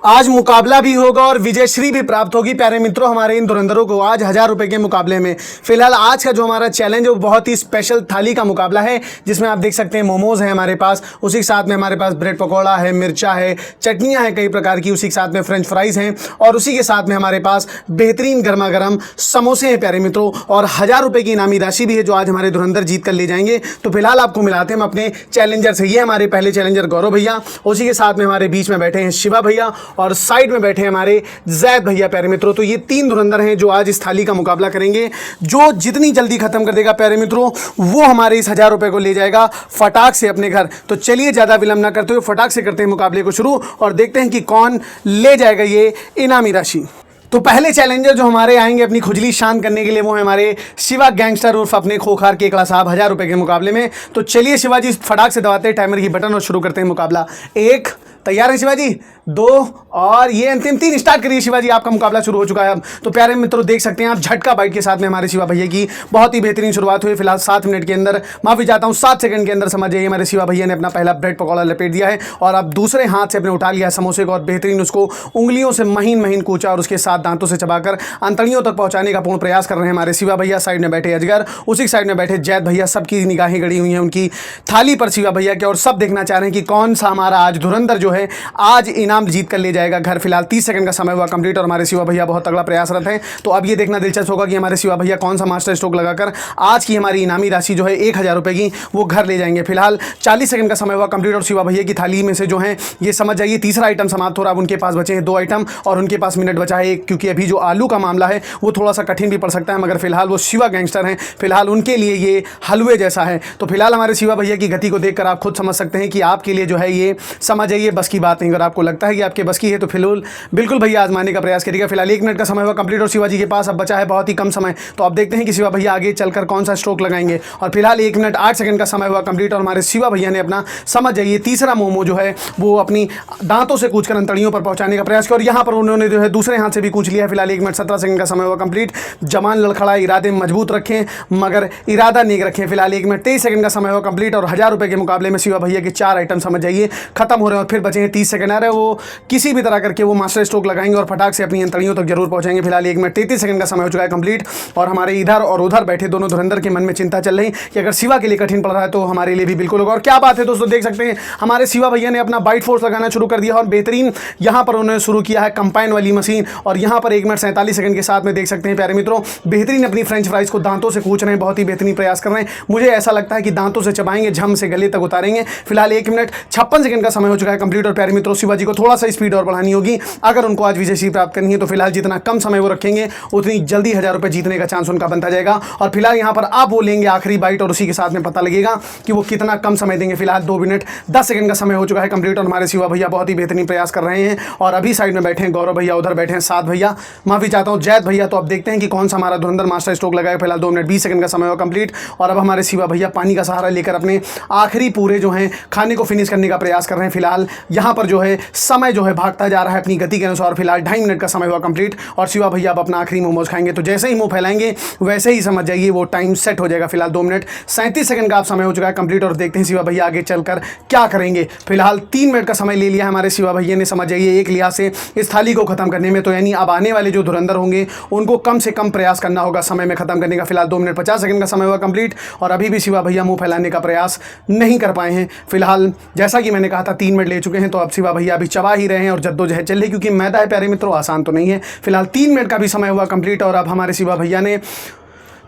आज मुकाबला भी होगा और विजयश्री भी प्राप्त होगी। प्यारे मित्रों, हमारे इन धुरंधरों को आज 1000 रुपए के मुकाबले में फिलहाल आज का जो हमारा चैलेंज है वो बहुत ही स्पेशल थाली का मुकाबला है, जिसमें आप देख सकते हैं मोमोज है हमारे पास, उसी के साथ में हमारे पास ब्रेड पकौड़ा है, मिर्चा है, चटनियाँ हैं कई प्रकार की, उसी के साथ में फ्रेंच फ्राइज हैं और उसी के साथ में हमारे पास बेहतरीन गर्मा गर्म समोसे हैं प्यारे मित्रों। और 1000 रुपये की इनामी राशि भी है जो आज हमारे धुरंधर जीत कर ले जाएंगे। तो फिलहाल आपको मिलाते हैं हम अपने चैलेंजर से। ये हमारे पहले चैलेंजर गौरव भैया, उसी के साथ में हमारे बीच में बैठे हैं शिवा भैया और साइड में बैठे हमारे जैद भैया। प्यारे मित्रों, तो ये 3 धुरंधर हैं जो आज इस थाली का मुकाबला करेंगे। जो जितनी जल्दी खत्म कर देगा प्यारे मित्रों, वो हमारे इस 1000 रुपए को ले जाएगा फटाक से अपने घर। तो चलिए ज्यादा विलंब ना करते हुए फटाक से करते हैं मुकाबले को शुरू और देखते हैं कि कौन ले जाएगा ये इनामी राशि। तो पहले चैलेंजर जो हमारे आएंगे अपनी खुजली शांत करने के लिए वो है हमारे शिवा गैंगस्टर उर्फ अपने खोखार केकड़ा साहब 1000 रुपए के मुकाबले में। तो चलिए शिवाजी फटाक से दबाते हैं टाइमर की बटन और शुरू करते हैं मुकाबला। 1 तैयार है शिवाजी, 2 और ये अंतिम 3 स्टार्ट करिए शिवाजी, आपका मुकाबला शुरू हो चुका है अब। तो प्यारे मित्रों देख सकते हैं आप झटका बाइट के साथ में हमारे शिवा भैया की बहुत ही बेहतरीन शुरुआत हुई। फिलहाल 7 मिनट के अंदर, माफी चाहता हूं 7 सेकंड के अंदर समझ जाइए हमारे शिवा भैया ने अपना पहला ब्रेड पकौड़ा लपेट दिया है और अब दूसरे हाथ से अपने उठा लिया है समोसे को और बेहतरीन उसको उंगलियों से महीन महीन कूचा और उसके साथ दांतों से चबाकर अंतड़ियों तक पहुंचाने का पूर्ण प्रयास कर रहे हैं हमारे शिवा भैया। साइड में बैठे अजगर, उसी साइड में बैठे जैद भैया, सबकी निगाहें गड़ी हुई हैं उनकी थाली पर शिवा भैया के और सब देखना चाह रहे हैं कि कौन सा हमारा आज धुरंधर जो है आज इनाम जीत कर ले जाएगा घर। फिलहाल 30 सेकंड का समय हुआ कंप्लीट और हमारे शिवा भैया बहुत तगड़ा प्रयासरत हैं। तो अब ये देखना दिलचस्प होगा कि हमारे शिवा भैया कौन सा मास्टर स्ट्रोक लगाकर आज की हमारी इनामी राशि जो है 1000 रुपए की वो घर ले जाएंगे। फिलहाल 40 सेकंड का समय हुआ कंप्लीट और शिवा भैया की थाली में से जो है ये समझ जाइए तीसरा आइटम समाप्त हो रहा है। अब उनके पास बचे हैं 2 आइटम और उनके पास मिनट बचा है 1, क्योंकि अभी जो आलू का मामला है वो थोड़ा सा कठिन भी पड़ सकता है, मगर फिलहाल वो शिवा गैंगस्टर हैं, फिलहाल उनके लिए ये हलवे जैसा है। तो फिलहाल हमारे शिवा भैया की गति को देखकर आप खुद समझ सकते हैं कि आपके लिए जो है ये समझ जाइए बस की बात नहीं। अगर आपको लगता है कि आपके बस की है तो फिलहाल बिल्कुल भैया आजमाने का प्रयास करिएगा। फिलहाल 1 मिनट का समय हुआ कंप्लीट और शिवाजी के पास अब बचा है बहुत ही कम समय। तो आप देखते हैं कि शिवा भैया आगे चलकर कौन सा स्ट्रोक लगाएंगे। और फिलहाल 1 मिनट 8 सेकंड का समय हुआ कंप्लीट और हमारे शिवा भैया ने अपना समझ जाइए तीसरा मोमो जो है वो अपनी दांतों से कूचकर अंतड़ियों पर पहुंचाने का प्रयास किया और यहाँ पर उन्होंने जो है दूसरे हाथ से भी कूच लिया है। फिलहाल 1 मिनट 17 सेकंड का समय हुआ कंप्लीट। जवान लड़खड़ा, इरादे मजबूत रखें मगर इरादा नेक रखें। फिलहाल 1 मिनट 23 सेकंड का समय हुआ कंप्लीट और 1000 रुपए के मुकाबले में शिवा भैया के 4 आइटम समझ जाइए खत्म हो रहे हैं और फिर बचे हैं 30 सेकंड। आ रहे वो किसी भी तरह करके वो मास्टर स्ट्रोक लगाएंगे और फटाक से अपनी अंतड़ियों तक जरूर पहुंचेंगे। फिलहाल 1 मिनट 33 सेकंड का समय हो चुका है कंप्लीट और हमारे इधर और उधर बैठे दोनों धुरंधर के मन में चिंता चल रही कि अगर शिवा के लिए कठिन पड़ रहा है तो हमारे लिए भी बिल्कुल होगा। और क्या बात है दोस्तों, देख सकते हैं हमारे शिवा भैया ने अपना बाइट फोर्स लगाना शुरू कर दिया और बेहतरीन यहाँ पर उन्होंने शुरू किया है कंपाइन वाली मशीन और यहाँ पर 1 मिनट 47 सेकंड के साथ में देख सकते हैं प्यारे मित्रों बेहतरीन अपनी फ्रेंच फ्राइज को दांतों से कूच रहे हैं, बहुत ही बेहतरीन प्रयास कर रहे हैं। मुझे ऐसा लगता है कि दांतों से चबाएंगे, झम से गले तक उतारेंगे। फिलहाल 1 मिनट 56 सेकंड का समय हो चुका है कंप्लीट और प्यारे मित्रों शिवाजी को थोड़ा सा स्पीड और बढ़ानी होगी अगर उनको आज विजयश्री प्राप्त करनी है। तो फिलहाल जितना कम समय वो रखेंगे उतनी जल्दी 1000 रुपए जीतने का चांस उनका बनता जाएगा। और फिलहाल यहाँ पर आप वो लेंगे आखिरी बाइट और उसी के साथ में पता लगेगा कि वो कितना कम समय देंगे। फिलहाल 2 मिनट 10 सेकंड का समय हो चुका है कंप्लीट और हमारे शिवा भैया बहुत ही बेहतरीन प्रयास कर रहे हैं। और अभी साइड में बैठे हैं गौरव भैया, उधर बैठे हैं साथ भैया, माफी चाहता हूँ जैद भैया। तो अब देखते हैं कि कौन सा हमारा धुरंधर मास्टर स्ट्रोक लगाएगा। फिलहाल 2 मिनट 20 सेकंड का समय हुआ कंप्लीट और अब हमारे शिवा भैया पानी का सहारा लेकर अपने आखिरी पूरे जो है खाने को फिनिश करने का प्रयास कर रहे हैं। फिलहाल यहाँ पर जो है समय जो है भागता जा रहा है अपनी गति के अनुसार। फिलहाल 2.5 मिनट का समय हुआ कंप्लीट और शिवा भैया अब अपना आखिरी मोमोज खाएंगे। तो जैसे ही मुंह फैलाएंगे वैसे ही समझ जाइए वो टाइम सेट हो जाएगा। फिलहाल 2 मिनट 37 सेकंड का आप समय हो चुका है कंप्लीट और देखते हैं शिवा भैया आगे चलकर क्या करेंगे। फिलहाल 3 मिनट का समय ले लिया हमारे शिवा भैया ने समझ जाइए एक लिहाज से इस थाली को खत्म करने में। तो यानी अब आने वाले जो धुरंधर होंगे उनको कम से कम प्रयास करना होगा समय में खत्म करने का। फिलहाल 2 मिनट 50 सेकंड का समय हुआ कंप्लीट और अभी भी शिवा भैया मुंह फैलाने का प्रयास नहीं कर पाए हैं। फिलहाल जैसा कि मैंने कहा था 3 मिनट ले चुके हैं तो अब शिवा भैया अभी चबा ही रहे हैं और जद्दोजहद चल रही, क्योंकि मैदा है प्यारे मित्रों, आसान तो नहीं है। फिलहाल 3 मिनट का भी समय हुआ कंप्लीट और अब हमारे शिवा भैया ने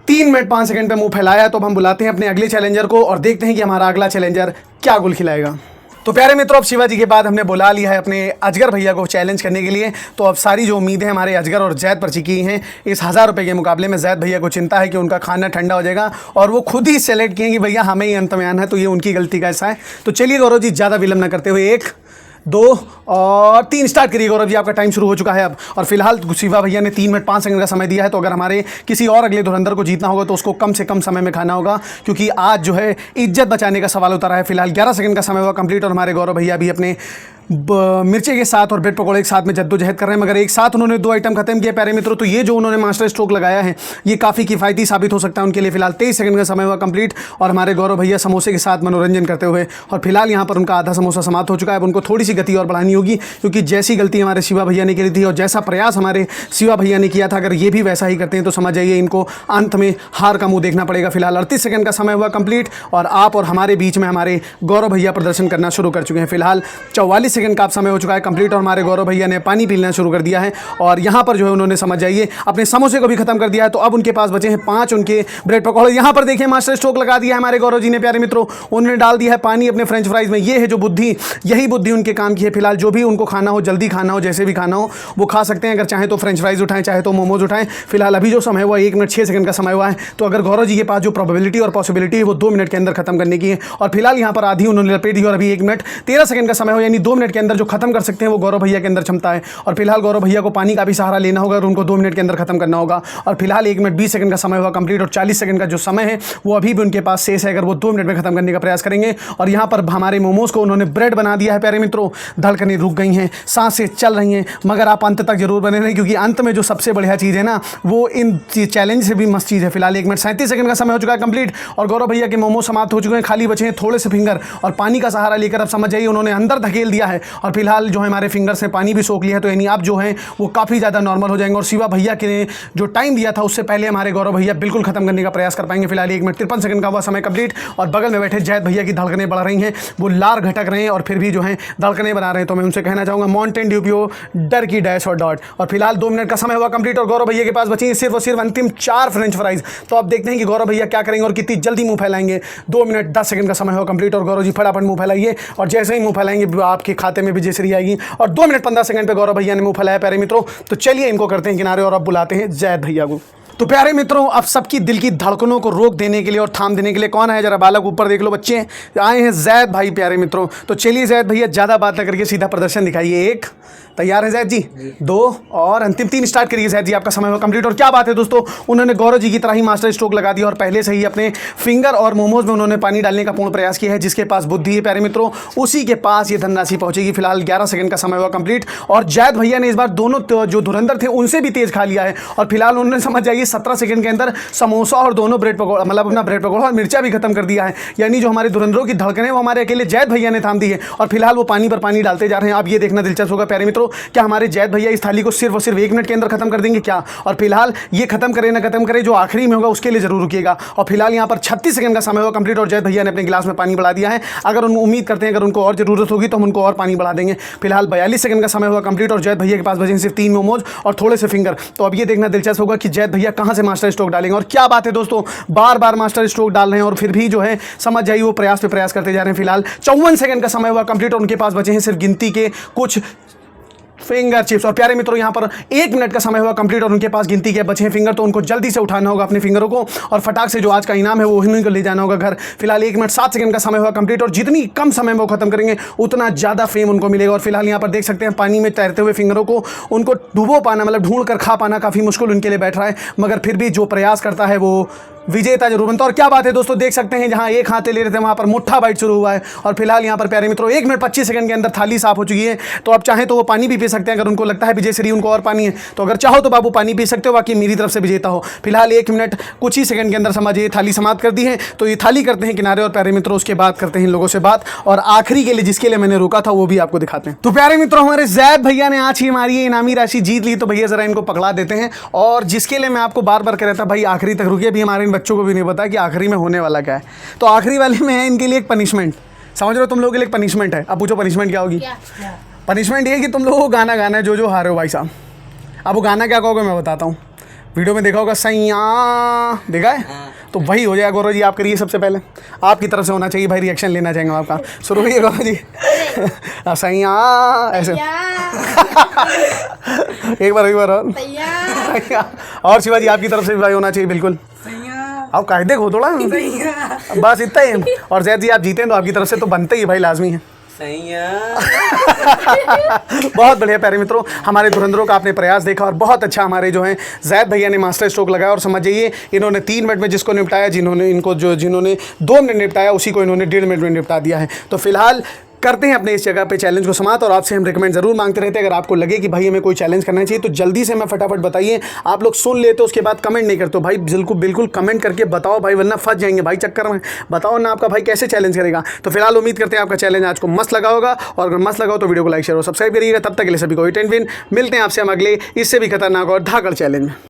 3 मिनट 5 सेकंड पे मुंह फैलाया। तो अब हम बुलाते हैं अपने अगले चैलेंजर को और देखते हैं कि हमारा अगला चैलेंजर क्या गुल खिलाएगा। तो प्यारे मित्रों अब शिवाजी के बाद हमने बुला लिया है अपने अजगर भैया को चैलेंज करने के लिए। तो अब सारी जो उम्मीदें हमारे अजगर और जैद पर चिकी हैं इस 1000 रुपये के मुकाबले में। जैद भैया को चिंता है कि उनका खाना ठंडा हो जाएगा और वो खुद ही सेलेक्ट किए कि भैया हमें ही अंत में आना है, तो ये उनकी गलती का ऐसा है। तो चलिए गौरव जी ज़्यादा विलंब न करते हुए 1, 2 और 3 स्टार्ट करिए गौरव जी, आपका टाइम शुरू हो चुका है अब। और फिलहाल शिवा भैया ने 3 मिनट 5 सेकंड का समय दिया है। तो अगर हमारे किसी और अगले धुरंधर को जीतना होगा तो उसको कम से कम समय में खाना होगा, क्योंकि आज जो है इज्जत बचाने का सवाल उतारा है। फिलहाल 11 सेकंड का समय हुआ कंप्लीट और हमारे गौरव भैया भी अपने मिर्ची के साथ और ब्रेड पकौड़े के साथ में जद्दोजहद कर रहे हैं, मगर एक साथ उन्होंने 2 आइटम खत्म किया प्यारे मित्रों। तो ये जो उन्होंने मास्टर स्ट्रोक लगाया है ये काफ़ी किफ़ायती साबित हो सकता है उनके लिए। फिलहाल 23 सेकंड का समय हुआ कंप्लीट और हमारे गौरव भैया समोसे के साथ मनोरंजन करते हुए, और फिलहाल यहाँ पर उनका आधा समोसा समाप्त हो चुका है। अब उनको थोड़ी सी गति और बढ़ानी होगी, क्योंकि जैसी गलती हमारे शिवा भैया ने की थी और जैसा प्रयास हमारे शिवा भैया ने किया था, अगर ये भी वैसा ही करते हैं तो समझ जाइए इनको अंत में हार का मुंह देखना पड़ेगा। फिलहाल 38 सेकंड का समय हुआ कंप्लीट और आप और हमारे बीच में हमारे गौरव भैया प्रदर्शन करना शुरू कर चुके हैं। फिलहाल 44 सेकंड का समय हो चुका है कंप्लीट और हमारे गौरव भैया ने पानी पीना शुरू कर दिया है और यहाँ पर जो है उन्होंने समझ जाइए अपने समोसे को भी खत्म कर दिया है। तो अब उनके पास बचे हैं 5 उनके ब्रेड पकौड़े। यहाँ पर देखिए मास्टर स्ट्रोक लगा दिया है हमारे गौरव जी ने प्यारे मित्रों, उन्होंने डाल दिया है पानी अपने फ्रेंच फ्राइज में। ये है जो बुद्धि, यही बुद्धि उनके काम की है। फिलहाल जो भी उनको खाना हो, जल्दी खाना हो, जैसे भी खाना हो वो खा सकते हैं। अगर चाहे तो फ्रेंच फ्राइज उठाएं, चाहे तो मोमोज उठाएं। फिलहाल अभी जो समय हुआ 1 मिनट 6 सेकंड का समय हुआ है। तो अगर गौरव जी के पास जो प्रोबेबिलिटी और पॉसिबिलिटी है वो 2 मिनट के अंदर खत्म करने की है और फिलहाल यहाँ पर आधी उन्होंने लपेट दी और अभी 1 मिनट 13 सेकंड का समय हो, यानी 2 मिनट के अंदर जो खत्म कर सकते हैं वो गौरव भैया के अंदर क्षमता है। और फिलहाल गौरव भैया को पानी का भी सहारा लेना होगा और उनको 2 मिनट के अंदर खत्म करना होगा। और फिलहाल 1 मिनट 20 सेकंड का समय हुआ कंप्लीट और 40 सेकंड का जो समय है वो अभी भी उनके पास शेष है, अगर वो 2 मिनट में खत्म करने का प्रयास करेंगे। और यहाँ पर हमारे मोमोज को उन्होंने ब्रेड बना दिया है प्यारे मित्रों। धड़कनें रुक गई हैं, सांसें चल रही हैं, मगर आप अंत तक जरूर बने रहें, क्योंकि अंत में जो सबसे बढ़िया चीज़ है ना वो इन चैलेंज से भी मस्त चीज़ है। फिलहाल 1 मिनट 37 सेकंड का समय हो चुका है कंप्लीट और गौरव भैया के मोमोज समाप्त हो चुके हैं। खाली बचे हैं थोड़े से फिंगर और पानी का सहारा लेकर अब समझ जाइए उन्होंने अंदर धकेल दिया है और फिलहाल जो है हमारे फिंगर से पानी भी सोख लिया है। तो यानी अब जो है वो काफ़ी ज़्यादा नॉर्मल हो जाएंगे और शिवा भैया के जो टाइम दिया था उससे पहले हमारे गौरव भैया बिल्कुल खत्म करने का प्रयास कर पाएंगे। फिलहाल 1 मिनट 53 सेकंड का हुआ समय कंप्लीट और बगल में बैठे जैद भैया की धड़कनें बढ़ रही हैं, वो लार घटक रहे हैं और फिर भी जो है धड़कनें बना रहे हैं। तो मैं उनसे कहना चाहूँगा माउंटेन ड्यू पियो डर की डैश और डॉट। और फिलहाल 2 मिनट का समय हुआ कंप्लीट और गौरव भैया के पास बची सिर्फ और सिर्फ अंतिम 4 फ्रेंच फ्राइज। तो अब देखते हैं कि गौरव भैया क्या करेंगे और कितनी जल्दी मुंह फैलाएंगे। 2 मिनट 10 सेकंड का समय हुआ कंप्लीट और गौरव जी फटाफट मुंह फैलाइए और जैसे ही मुंह फैलाएंगे आपके खाते में भी जैसे आएगी। और 2 मिनट 15 सेकंड पे गौरव भैया ने मुंह फैलाया प्यारे मित्रों। तो चलिए इनको करते हैं किनारे और अब बुलाते हैं जैद भैया को। तो प्यारे मित्रों अब सबकी दिल की धड़कनों को रोक देने के लिए और थाम देने के लिए कौन है, जरा बालक ऊपर देख लो, बच्चे आए हैं जैद भाई प्यारे मित्रों। तो चलिए जैद भैया ज़्यादा बात न करके सीधा प्रदर्शन दिखाइए। 1 तैयार है जैद जी, 2 और अंतिम 3 स्टार्ट करिए जैद जी, आपका समय हुआ कंप्लीट। और क्या बात है दोस्तों, उन्होंने गौरव जी की तरह ही मास्टर स्ट्रोक लगा दिया और पहले से ही अपने फिंगर और मोमोज में उन्होंने पानी डालने का पूर्ण प्रयास किया है। जिसके पास बुद्धि है प्यारे मित्रों उसी के पास ये धनराशि पहुंचेगी। फिलहाल 11 सेकंड का समय हुआ कंप्लीट और जैद भैया ने इस बार दोनों जो धुरंधर थे उनसे भी तेज खा लिया है और फिलहाल उन्होंने समझ जाइए 17 सेकंड के अंदर समोसा और दोनों ब्रेड पकौड़ा मतलब अपना ब्रेड पकौड़ा और मिर्चा भी खत्म कर दिया है। यानी जो हमारे धुरंधरों की धड़कनें वो हमारे अकेले जैद भैया ने थाम दी है और फिलहाल वो पानी पर पानी डालते जा रहे हैं। अब ये देखना दिलचस्प होगा प्यारे मित्रों, क्या हमारे जैद भैया इस थाली को सिर्फ और सिर्फ 1 मिनट के अंदर खत्म कर देंगे क्या? और फिलहाल ये खत्म करे ना खत्म करे, जो आखिरी में होगा उसके लिए जरूर रुकिएगा। और फिलहाल यहाँ पर 36 सेकंड का समय हुआ कंप्लीट और जैद भैया ने अपने गिलास में पानी बढ़ा दिया है। अगर उन उम्मीद करते हैं अगर उनको और जरूरत होगी तो हम उनको और पानी बढ़ा देंगे। फिलहाल 42 सेकंड का समय हुआ कंप्लीट और जैद भैया के पास बचे सिर्फ 3 मोमोज और थोड़े से फिंगर। तो अब ये देखना दिलचस्प होगा कि जैद भैया कहाँ से मास्टर स्ट्रोक डालेंगे। और क्या बात है दोस्तों, बार बार मास्टर स्ट्रोक डाल रहे हैं और फिर भी जो है समझ जाइए वो प्रयास पे प्रयास करते जा रहे हैं। फिलहाल 54 सेकंड का समय हुआ कंप्लीट और उनके पास बचे हैं सिर्फ गिनती के कुछ फिंगर चिप्स। और प्यारे मित्रों यहाँ पर 1 मिनट का समय हुआ कंप्लीट और उनके पास गिनती के बचे हैं फिंगर। तो उनको जल्दी से उठाना होगा अपने फिंगरों को और फटाक से जो आज का इनाम है वो उन्हीं को ले जाना होगा घर। फिलहाल 1 मिनट 7 सेकंड का समय हुआ कंप्लीट और जितनी कम समय में वो खत्म करेंगे उतना ज़्यादा फेम उनको मिलेगा। और फिलहाल यहाँ पर देख सकते हैं पानी में तैरते हुए फिंगरों को उनको डुबो पाना मतलब ढूंढ कर खा पाना काफ़ी मुश्किल उनके लिए बैठ रहा है, मगर फिर भी जो प्रयास करता है वो विजेता जरूर बनता है। और क्या बात है दोस्तों, देख सकते हैं जहां एक हाथ ले रहे थे वहां पर मुट्ठा बाइट शुरू हुआ है। और फिलहाल यहां पर प्यारे मित्रों 1 मिनट 25 सेकंड के अंदर थाली साफ हो चुकी है। तो अब चाहे तो वो पानी भी पी सकते हैं अगर उनको लगता है विजय श्री उनको और पानी है तो अगर चाहो तो बाबू पानी पी सकते हो, बाकी मेरी तरफ से विजेता हो। फिलहाल 1 मिनट कुछ ही सेकंड के अंदर समझिए थाली समाप्त कर दी है। तो ये थाली करते हैं किनारे और प्यारे मित्रों उसके बाद करते हैं इन लोगों से बात और आखिरी के लिए जिसके लिए मैंने रोका था वो भी आपको दिखाते हैं। तो प्यारे मित्रों हमारे जैद भैया ने आज ही हमारी ये इनामी राशि जीत ली। तो भैया जरा इनको पकड़ा देते हैं और जिसके लिए मैं आपको बार बार कह रहा था भाई आखिरी तक रुकिए, भी हमारे इन बच्चों को भी नहीं पता कि आखिरी में होने वाला क्या है। तो आखिरी वाले में है इनके लिए एक पनिशमेंट, समझ रहे हो तुम लोगों के लिए एक पनिशमेंट है। अब पूछो पनिशमेंट क्या होगी? पनिशमेंट ये कि तुम लोगों को गाना गाना है जो हारे हो भाई साहब। अब वो गाना क्या कहोगे मैं बताता हूँ। वीडियो में देखा होगा सैया, देखा है? तो वही हो जाएगा। गौरव जी आप करिए सबसे पहले, आपकी तरफ से होना चाहिए भाई, रिएक्शन लेना चाहेंगे आपका। शुरू करिए गौरव जी। सैया ऐसे एक बार और शिवा जी आपकी तरफ से भी भाई होना चाहिए बिल्कुल। आप कायदे खो थोड़ा, बस इतना ही। और जैद जी आप जीते तो आपकी तरफ से तो बनते ही भाई, लाजमी है। बहुत बढ़िया प्यारे मित्रों, हमारे धुरंधरों का आपने प्रयास देखा और बहुत अच्छा हमारे जो हैं जैद भैया ने मास्टर स्ट्रोक लगाया। और समझ जाइए इन्होंने 3 मिनट में जिसको निपटाया, जिन्होंने 2 मिनट निपटाया उसी को इन्होंने 1.5 मिनट में निपटा दिया है। तो फिलहाल करते हैं अपने इस जगह पे चैलेंज को समाप्त। और आपसे हम रिकमेंड जरूर मांगते रहते हैं, अगर आपको लगे कि भाई हमें कोई चैलेंज करना चाहिए तो जल्दी से मैं फटाफट बताइए। आप लोग सुन लेते हो उसके बाद कमेंट नहीं करते हो भाई, बिल्कुल कमेंट करके बताओ भाई, वरना फंस जाएंगे भाई चक्कर में। बताओ ना आपका भाई कैसे चैलेंज करेगा। तो फिलहाल उम्मीद करते हैं आपका चैलेंज आज को मस्त लगा होगा, और अगर मस्त लगा हो तो वीडियो को लाइक शेयर और सब्सक्राइब करिएगा। तब तक के लिए सभी को 8 विन। मिलते हैं आपसे हम अगले इससे भी खतरनाक और धाकड़ चैलेंज में।